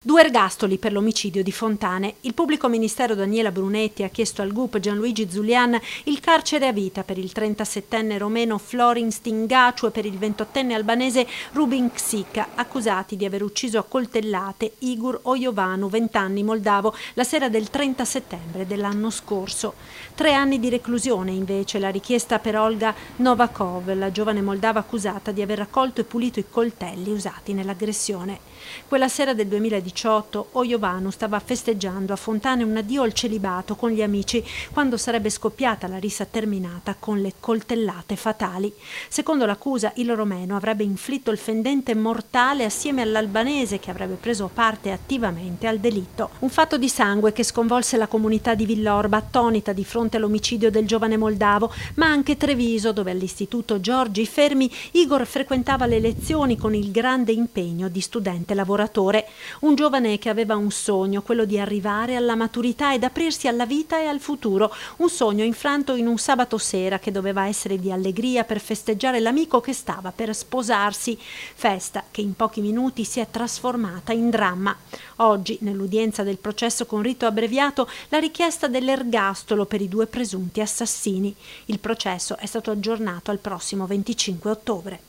2 ergastoli per l'omicidio di Fontane. Il pubblico ministero Daniela Brunetti ha chiesto al GUP Gianluigi Zulian il carcere a vita per il 37enne romeno Florin Stingaciu e per il 28enne albanese Rubin Ksika, accusati di aver ucciso a coltellate Igor Ojovanu, 20 anni, moldavo, la sera del 30 settembre dell'anno scorso. 3 anni di reclusione invece la richiesta per Olga Novakov, la giovane moldava accusata di aver raccolto e pulito i coltelli usati nell'aggressione. Quella sera del 2018 Ojovanu stava festeggiando a Fontane un addio al celibato con gli amici quando sarebbe scoppiata la rissa terminata con le coltellate fatali. Secondo l'accusa, il romeno avrebbe inflitto il fendente mortale assieme all'albanese che avrebbe preso parte attivamente al delitto. Un fatto di sangue che sconvolse la comunità di Villorba, attonita di fronte all'omicidio del giovane moldavo, ma anche Treviso, dove all'istituto Giorgi Fermi Igor frequentava le lezioni con il grande impegno di studente lavoratore, un giovane che aveva un sogno, quello di arrivare alla maturità ed aprirsi alla vita e al futuro, un sogno infranto in un sabato sera che doveva essere di allegria per festeggiare l'amico che stava per sposarsi, festa che in pochi minuti si è trasformata in dramma. Oggi, nell'udienza del processo con rito abbreviato, la richiesta dell'ergastolo per i 2 presunti assassini. Il processo è stato aggiornato al prossimo 25 ottobre.